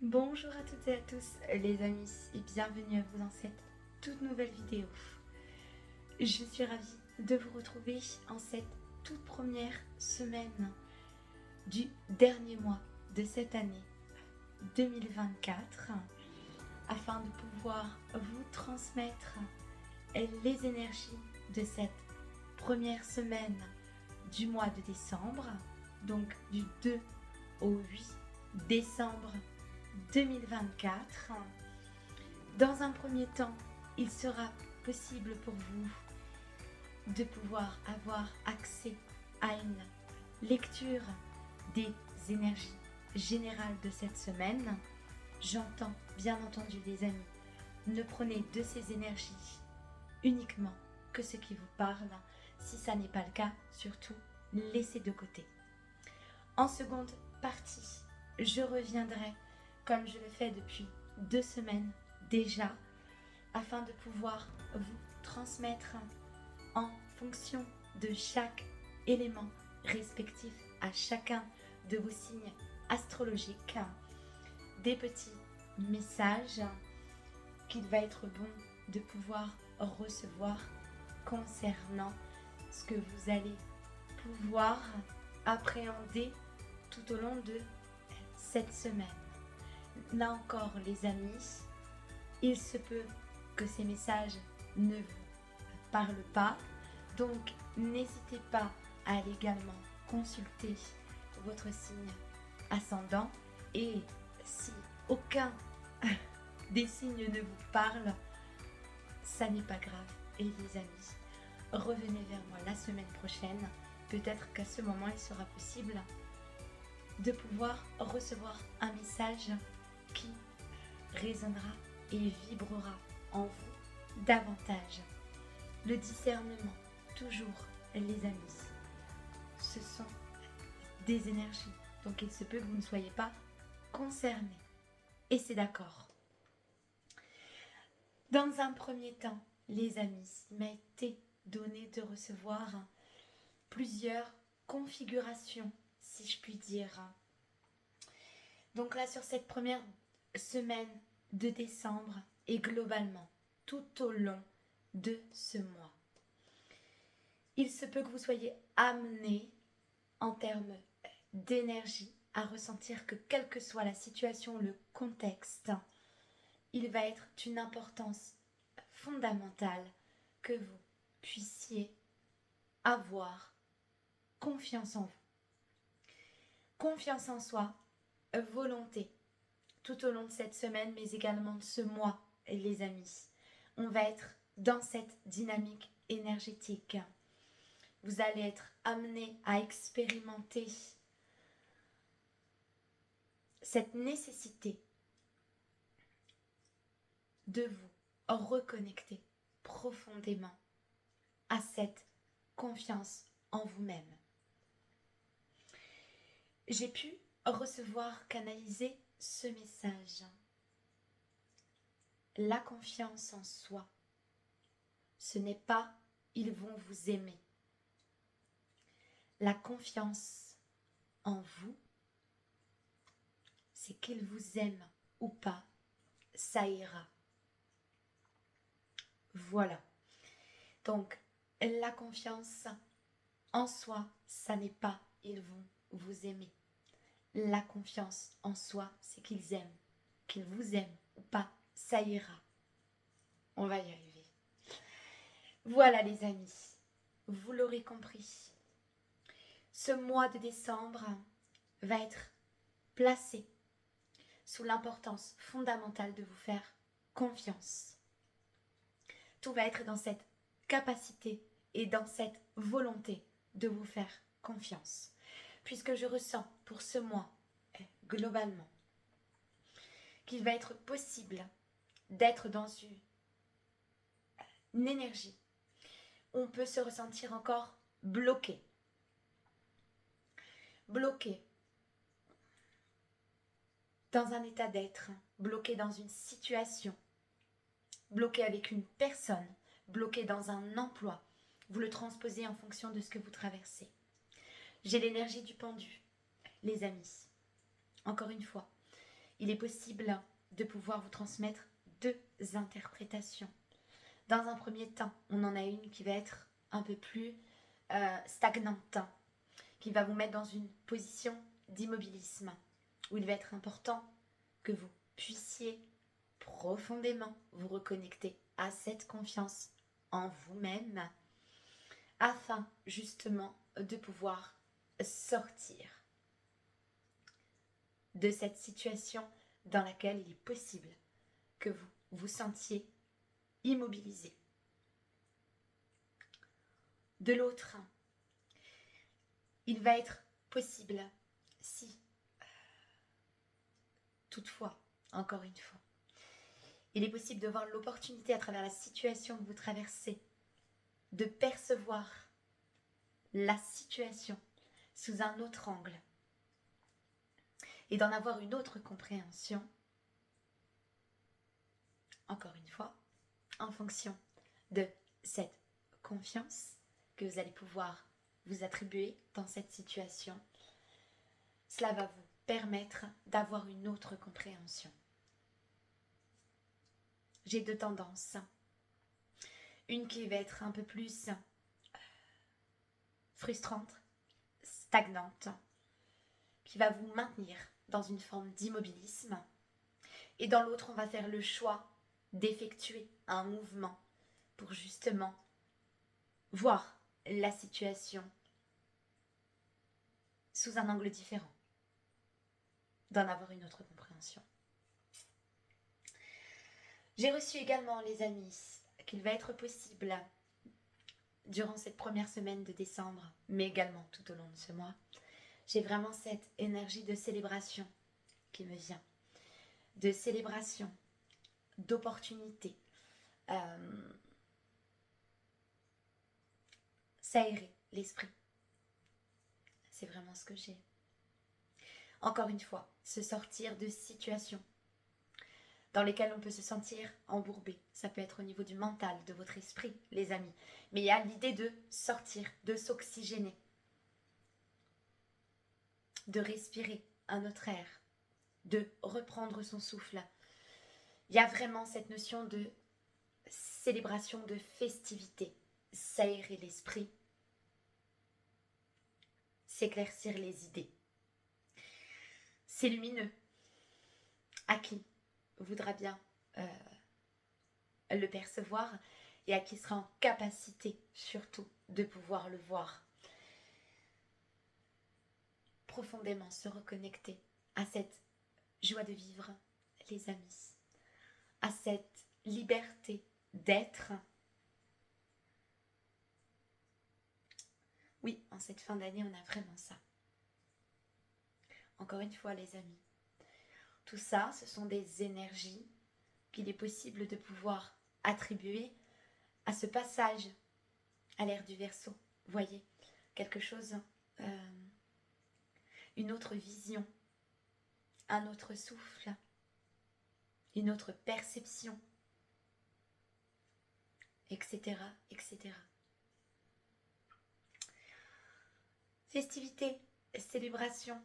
Bonjour à toutes et à tous les amis et bienvenue à vous dans cette toute nouvelle vidéo. Je suis ravie de vous retrouver en cette toute première semaine du dernier mois de cette année 2024 afin de pouvoir vous transmettre les énergies de cette première semaine du mois de décembre, donc du 2 au 8 décembre 2024. Dans un premier temps, il sera possible pour vous de pouvoir avoir accès à une lecture des énergies générales de cette semaine. J'entends bien entendu les amis, ne prenez de ces énergies uniquement que ce qui vous parle. Si ça n'est pas le cas, surtout laissez de côté. En seconde partie, je reviendrai comme je le fais depuis 2 semaines déjà, afin de pouvoir vous transmettre en fonction de chaque élément respectif à chacun de vos signes astrologiques des petits messages qu'il va être bon de pouvoir recevoir concernant ce que vous allez pouvoir appréhender tout au long de cette semaine. Là encore les amis, il se peut que ces messages ne vous parlent pas, donc n'hésitez pas à aller également consulter votre signe ascendant et si aucun des signes ne vous parle, ça n'est pas grave et les amis, revenez vers moi la semaine prochaine, peut-être qu'à ce moment il sera possible de pouvoir recevoir un message qui résonnera et vibrera en vous davantage. Le discernement, toujours les amis, ce sont des énergies, donc il se peut que vous ne soyez pas concernés. Et c'est d'accord. Dans un premier temps, les amis, il m'a été donné de recevoir plusieurs configurations, si je puis dire. Donc là, sur cette première semaine de décembre et globalement tout au long de ce mois, il se peut que vous soyez amené en termes d'énergie à ressentir que quelle que soit la situation, le contexte, il va être d'une importance fondamentale que vous puissiez avoir confiance en vous. Confiance en soi, volonté, tout au long de cette semaine, mais également de ce mois, les amis. On va être dans cette dynamique énergétique. Vous allez être amené à expérimenter cette nécessité de vous reconnecter profondément à cette confiance en vous-même. J'ai pu recevoir, canaliser ce message. La confiance en soi, ce n'est pas ils vont vous aimer. La confiance en vous, c'est qu'ils vous aiment ou pas, ça ira. Voilà. Donc, la confiance en soi, ça n'est pas ils vont vous aimer. La confiance en soi, c'est qu'ils aiment. Qu'ils vous aiment ou pas, ça ira. On va y arriver. Voilà les amis, vous l'aurez compris. Ce mois de décembre va être placé sous l'importance fondamentale de vous faire confiance. Tout va être dans cette capacité et dans cette volonté de vous faire confiance. Puisque je ressens pour ce mois, globalement, qu'il va être possible d'être dans une énergie. On peut se ressentir encore bloqué. Bloqué dans un état d'être, bloqué dans une situation, bloqué avec une personne, bloqué dans un emploi. Vous le transposez en fonction de ce que vous traversez. J'ai l'énergie du pendu, les amis. Encore une fois, il est possible de pouvoir vous transmettre 2 interprétations. Dans un premier temps, on en a une qui va être un peu plus stagnante, qui va vous mettre dans une position d'immobilisme, où il va être important que vous puissiez profondément vous reconnecter à cette confiance en vous-même, afin justement de pouvoir sortir de cette situation dans laquelle il est possible que vous vous sentiez immobilisé. De l'autre, il va être possible, si toutefois, encore une fois, il est possible de voir l'opportunité à travers la situation que vous traversez, de percevoir la situation sous un autre angle et d'en avoir une autre compréhension, encore une fois, en fonction de cette confiance que vous allez pouvoir vous attribuer dans cette situation. Cela va vous permettre d'avoir une autre compréhension. J'ai 2 tendances. Une qui va être un peu plus frustrante, stagnante, qui va vous maintenir dans une forme d'immobilisme. Et dans l'autre, on va faire le choix d'effectuer un mouvement pour justement voir la situation sous un angle différent, d'en avoir une autre compréhension. J'ai reçu également, les amis, qu'il va être possible, durant cette première semaine de décembre, mais également tout au long de ce mois, j'ai vraiment cette énergie de célébration qui me vient, de célébration, d'opportunité, s'aérer l'esprit. C'est vraiment ce que j'ai. Encore une fois, se sortir de situations dans lesquelles on peut se sentir embourbé. Ça peut être au niveau du mental, de votre esprit, les amis. Mais il y a l'idée de sortir, de s'oxygéner, de respirer un autre air, de reprendre son souffle. Il y a vraiment cette notion de célébration, de festivité, s'aérer l'esprit, s'éclaircir les idées. C'est lumineux. À qui voudra bien le percevoir et à qui sera en capacité surtout de pouvoir le voir. Profondément se reconnecter à cette joie de vivre, les amis, à cette liberté d'être. Oui, en cette fin d'année, on a vraiment ça. Encore une fois, les amis, tout ça, ce sont des énergies qu'il est possible de pouvoir attribuer à ce passage à l'ère du Verseau. Voyez, quelque chose, une autre vision, un autre souffle, une autre perception, etc., etc. Festivité, célébration,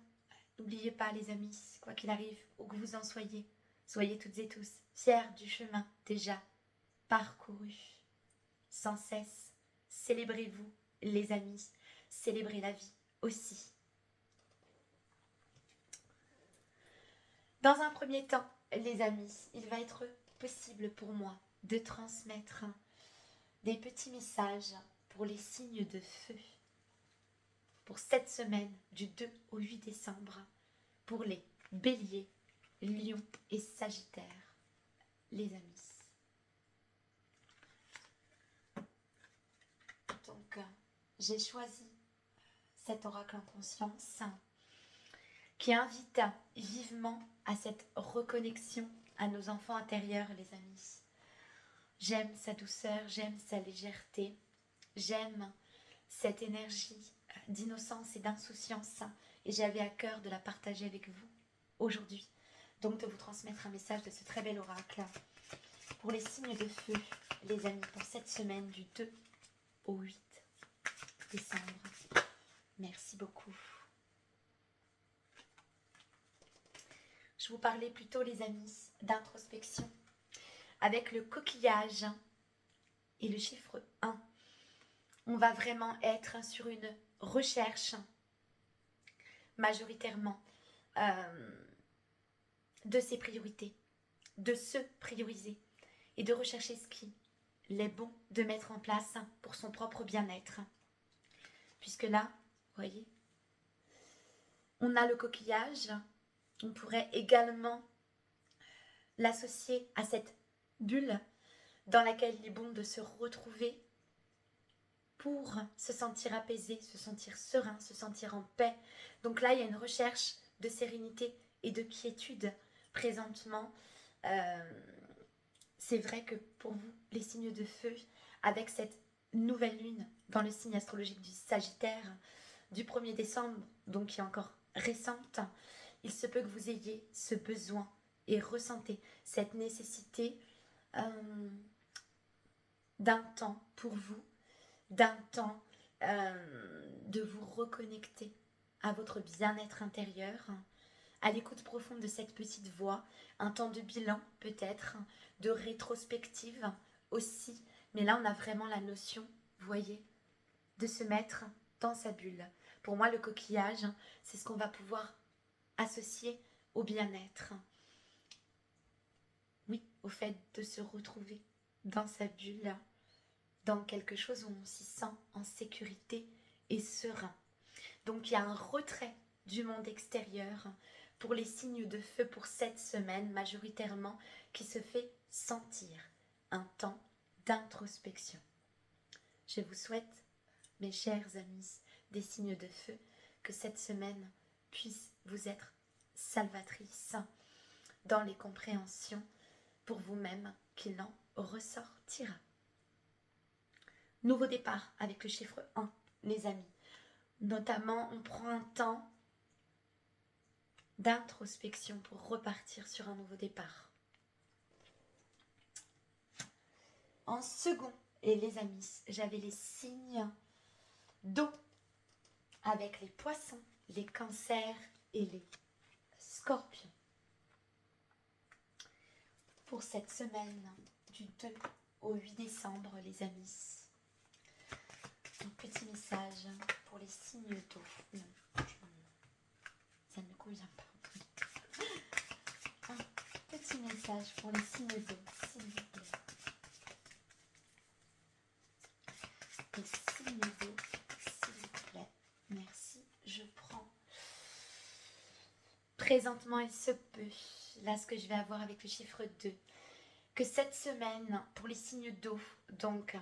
n'oubliez pas les amis, quoi qu'il arrive, où que vous en soyez, soyez toutes et tous fiers du chemin déjà parcouru. Sans cesse, célébrez-vous les amis, célébrez la vie aussi. Dans un premier temps, les amis, il va être possible pour moi de transmettre des petits messages pour les signes de feu. Pour cette semaine du 2 au 8 décembre, pour les béliers, lions et sagittaires, les amis. Donc, j'ai choisi cet oracle en conscience qui invite vivement à cette reconnexion à nos enfants intérieurs, les amis. J'aime sa douceur, j'aime sa légèreté, j'aime cette énergie d'innocence et d'insouciance et j'avais à cœur de la partager avec vous aujourd'hui. Donc de vous transmettre un message de ce très bel oracle pour les signes de feu, les amis, pour cette semaine du 2 au 8 décembre. Merci beaucoup. je vous parlais plutôt, les amis, d'introspection. Avec le coquillage et le chiffre 1, on va vraiment être sur une recherche majoritairement de ses priorités, de se prioriser et de rechercher ce qu'il est bon de mettre en place pour son propre bien-être. Puisque là, vous voyez, on a le coquillage, on pourrait également l'associer à cette bulle dans laquelle il est bon de se retrouver pour se sentir apaisé, se sentir serein, se sentir en paix. Donc là, il y a une recherche de sérénité et de quiétude présentement. C'est vrai que pour vous, les signes de feu, avec cette nouvelle lune dans le signe astrologique du Sagittaire du 1er décembre, donc qui est encore récente, il se peut que vous ayez ce besoin et ressentez cette nécessité d'un temps pour vous, d'un temps de vous reconnecter à votre bien-être intérieur, à l'écoute profonde de cette petite voix, un temps de bilan peut-être, de rétrospective aussi. Mais là, on a vraiment la notion, vous voyez, de se mettre dans sa bulle. Pour moi, le coquillage, c'est ce qu'on va pouvoir associer au bien-être. Oui, au fait de se retrouver dans sa bulle, dans quelque chose où on s'y sent en sécurité et serein. Donc il y a un retrait du monde extérieur pour les signes de feu pour cette semaine majoritairement qui se fait sentir, un temps d'introspection. Je vous souhaite, mes chers amis des signes de feu, que cette semaine puisse vous être salvatrice dans les compréhensions pour vous-même qu'il en ressortira. Nouveau départ avec le chiffre 1, les amis. Notamment, on prend un temps d'introspection pour repartir sur un nouveau départ. En second, et les amis, j'avais les signes d'eau avec les poissons, les cancers et les scorpions. Pour cette semaine du 2 au 8 décembre, les amis. Un petit message pour les signes d'eau. Non, ça ne me convient pas. Un petit message pour les signes d'eau, s'il vous plaît. Les signes d'eau, s'il vous plaît. Merci. Je prends. Présentement, il se peut, là, ce que je vais avoir avec le chiffre 2, que cette semaine, pour les signes d'eau, donc,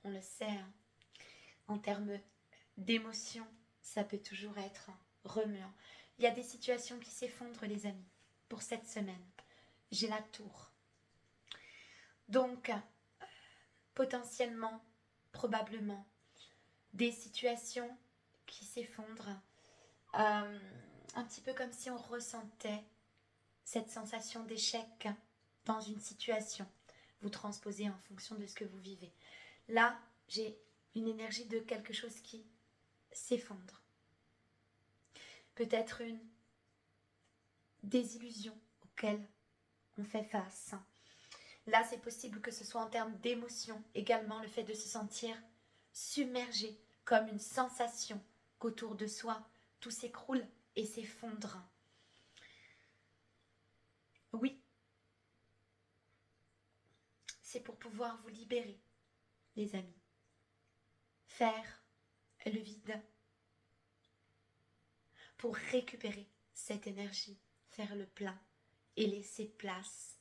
on le sait, hein, en termes d'émotion, ça peut toujours être remuant. Il y a des situations qui s'effondrent, les amis, pour cette semaine. J'ai la tour. Donc, potentiellement, probablement, des situations qui s'effondrent, un petit peu comme si on ressentait cette sensation d'échec dans une situation. Vous transposez en fonction de ce que vous vivez. Là, j'ai une énergie de quelque chose qui s'effondre. Peut-être une désillusion auquel on fait face. Là, c'est possible que ce soit en termes d'émotion, également le fait de se sentir submergé, comme une sensation qu'autour de soi, tout s'écroule et s'effondre. Oui, c'est pour pouvoir vous libérer, les amis. Faire le vide pour récupérer cette énergie, faire le plein et laisser place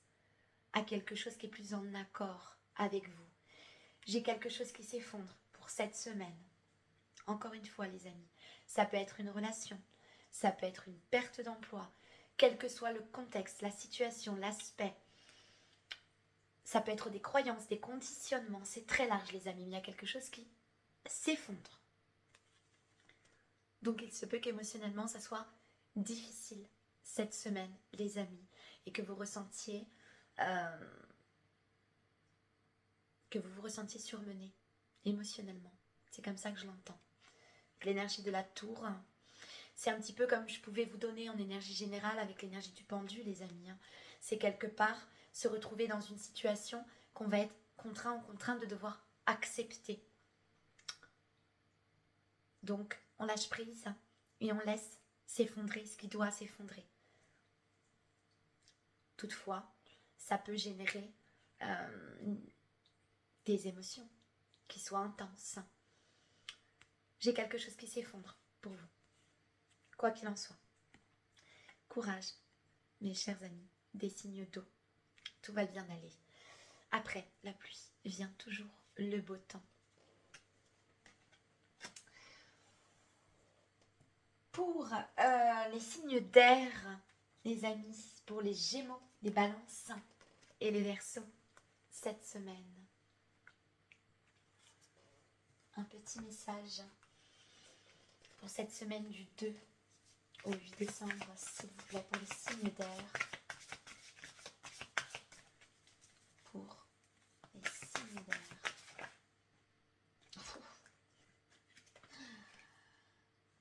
à quelque chose qui est plus en accord avec vous. J'ai quelque chose qui s'effondre pour cette semaine. Encore une fois, les amis, ça peut être une relation, ça peut être une perte d'emploi, quel que soit le contexte, la situation, l'aspect. Ça peut être des croyances, des conditionnements, c'est très large, les amis, mais il y a quelque chose qui s'effondre. Donc il se peut qu'émotionnellement ça soit difficile cette semaine, les amis, et que vous ressentiez surmené émotionnellement. C'est comme ça que je l'entends. L'énergie de la tour, C'est un petit peu comme je pouvais vous donner en énergie générale avec l'énergie du pendu, les amis. Hein. C'est quelque part se retrouver dans une situation qu'on va être contraint ou contrainte de devoir accepter. Donc, on lâche prise et on laisse s'effondrer ce qui doit s'effondrer. Toutefois, ça peut générer des émotions qui soient intenses. J'ai quelque chose qui s'effondre pour vous, quoi qu'il en soit. Courage, mes chers amis, des signes d'eau. Tout va bien aller. Après la pluie vient toujours le beau temps. Pour les signes d'air, les amis, pour les Gémeaux, les Balances et les Verseaux, cette semaine. Un petit message pour cette semaine du 2 au 8 décembre, s'il vous plaît, pour les signes d'air. Pour les signes d'air.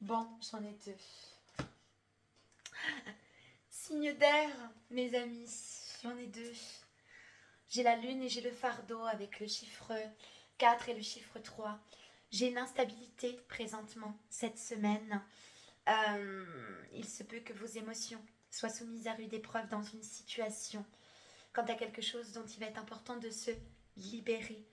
Bon, j'en ai 2. Signes d'air, mes amis, j'en ai 2. J'ai la lune et j'ai le fardeau avec le chiffre 4 et le chiffre 3. J'ai une instabilité présentement cette semaine. Il se peut que vos émotions soient soumises à rude épreuve dans une situation quant à quelque chose dont il va être important de se libérer,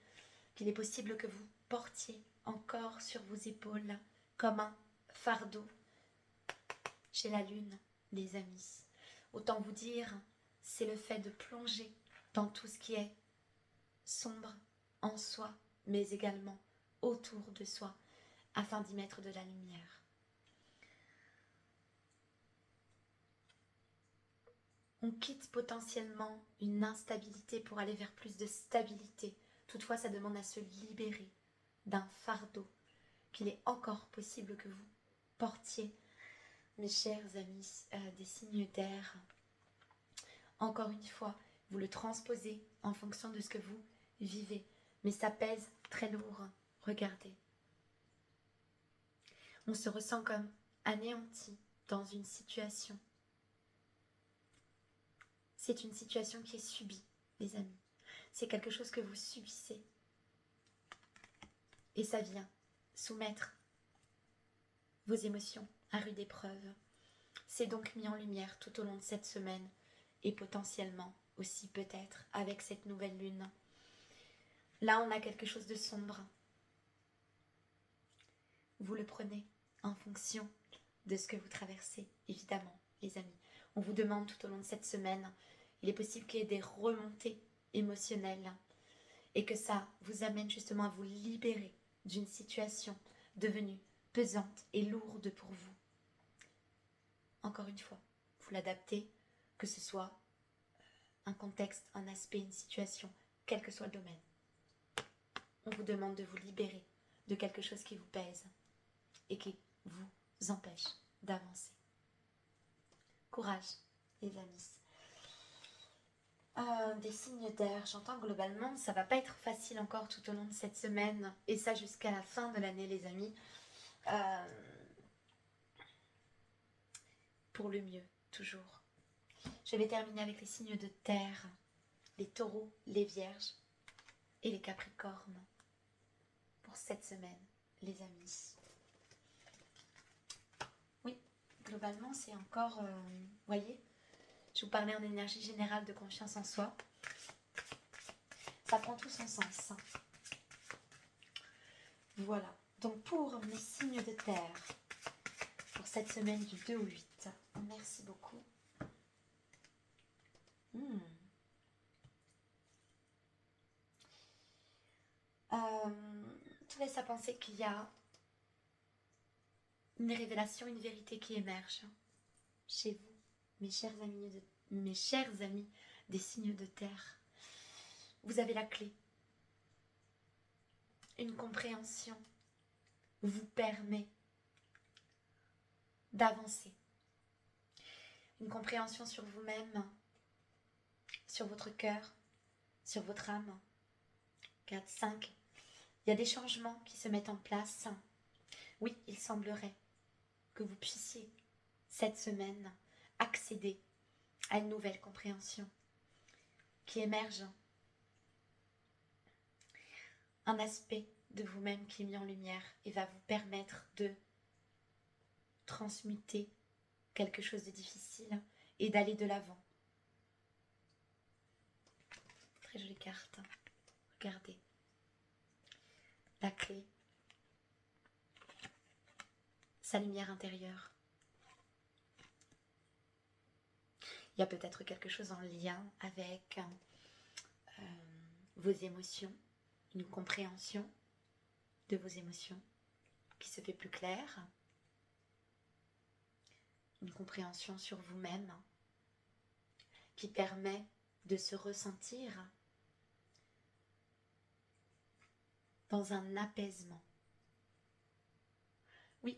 qu'il est possible que vous portiez encore sur vos épaules comme un fardeau. Chez la lune, les amis, autant vous dire, c'est le fait de plonger dans tout ce qui est sombre en soi, mais également autour de soi, afin d'y mettre de la lumière. On quitte potentiellement une instabilité pour aller vers plus de stabilité. Toutefois, ça demande à se libérer d'un fardeau qu'il est encore possible que vous portiez, mes chers amis des signes d'air. Encore une fois, vous le transposez en fonction de ce que vous vivez, mais ça pèse très lourd. Regardez. On se ressent comme anéanti dans une situation. C'est une situation qui est subie, les amis. C'est quelque chose que vous subissez. Et ça vient soumettre vos émotions à rude épreuve. C'est donc mis en lumière tout au long de cette semaine et potentiellement aussi peut-être avec cette nouvelle lune. Là, on a quelque chose de sombre. Vous le prenez en fonction de ce que vous traversez, évidemment, les amis. On vous demande tout au long de cette semaine, il est possible qu'il y ait des remontées émotionnelles et que ça vous amène justement à vous libérer d'une situation devenue pesante et lourde pour vous. Encore une fois, vous l'adaptez, que ce soit un contexte, un aspect, une situation, quel que soit le domaine. On vous demande de vous libérer de quelque chose qui vous pèse et qui vous empêche d'avancer. Courage, les amis. Des signes d'air, j'entends globalement, ça va pas être facile encore tout au long de cette semaine, et ça jusqu'à la fin de l'année, les amis. Pour le mieux, toujours. Je vais terminer avec les signes de terre, les taureaux, les vierges et les capricornes. Pour cette semaine, les amis. Oui, globalement, c'est encore, voyez, je vous parlais en énergie générale de confiance en soi. Ça prend tout son sens. Voilà. Donc pour mes signes de terre, pour cette semaine du 2 au 8, merci beaucoup. Tout laisse à penser qu'il y a une révélation, une vérité qui émerge chez vous, mes chers amis des signes de terre. Vous avez la clé. Une compréhension vous permet d'avancer. Une compréhension sur vous-même, sur votre cœur, sur votre âme. 4, 5. Il y a des changements qui se mettent en place. Oui, il semblerait que vous puissiez, cette semaine, accéder à une nouvelle compréhension qui émerge, un aspect de vous-même qui est mis en lumière et va vous permettre de transmuter quelque chose de difficile et d'aller de l'avant. Très jolie carte. Regardez. La clé. Sa lumière intérieure. Il y a peut-être quelque chose en lien avec vos émotions, une compréhension de vos émotions qui se fait plus claire, une compréhension sur vous-même qui permet de se ressentir dans un apaisement. Oui,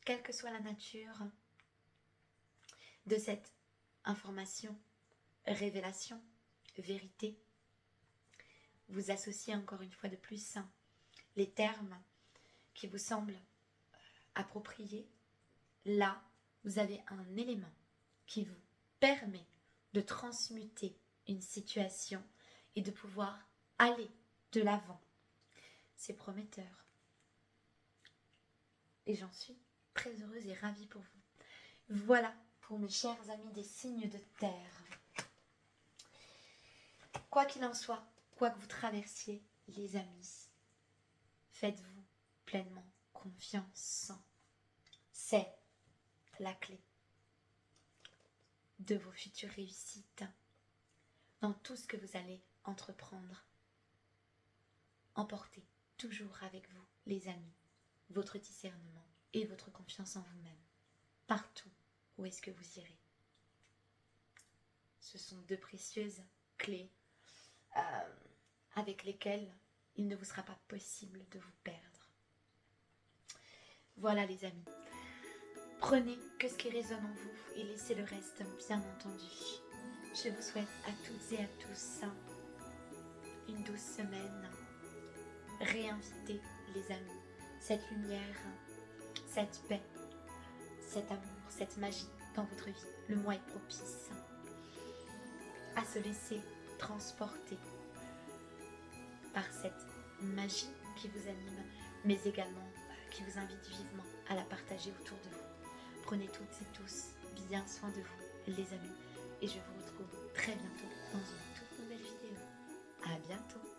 quelle que soit la nature de cette information, révélation, vérité, vous associez encore une fois de plus les termes qui vous semblent appropriés. Là, vous avez un élément qui vous permet de transmuter une situation et de pouvoir aller de l'avant. C'est prometteur. Et j'en suis très heureuse et ravie pour vous. Voilà pour mes chers amis des signes de terre. Quoi qu'il en soit, quoi que vous traversiez, les amis, faites-vous pleinement confiance. C'est la clé de vos futures réussites dans tout ce que vous allez entreprendre. Emportez toujours avec vous, les amis, votre discernement et votre confiance en vous-même, partout où est-ce que vous irez. Ce sont deux précieuses clés avec lesquelles il ne vous sera pas possible de vous perdre. Voilà les amis, prenez que ce qui résonne en vous et laissez le reste bien entendu. Je vous souhaite à toutes et à tous une douce semaine. Réinvitez les amis, cette lumière, cette paix, cet amour, cette magie dans votre vie. Le mois est propice à se laisser transporter par cette magie qui vous anime, mais également qui vous invite vivement à la partager autour de vous. Prenez toutes et tous bien soin de vous, les amis, et je vous retrouve très bientôt dans une toute nouvelle vidéo. À bientôt.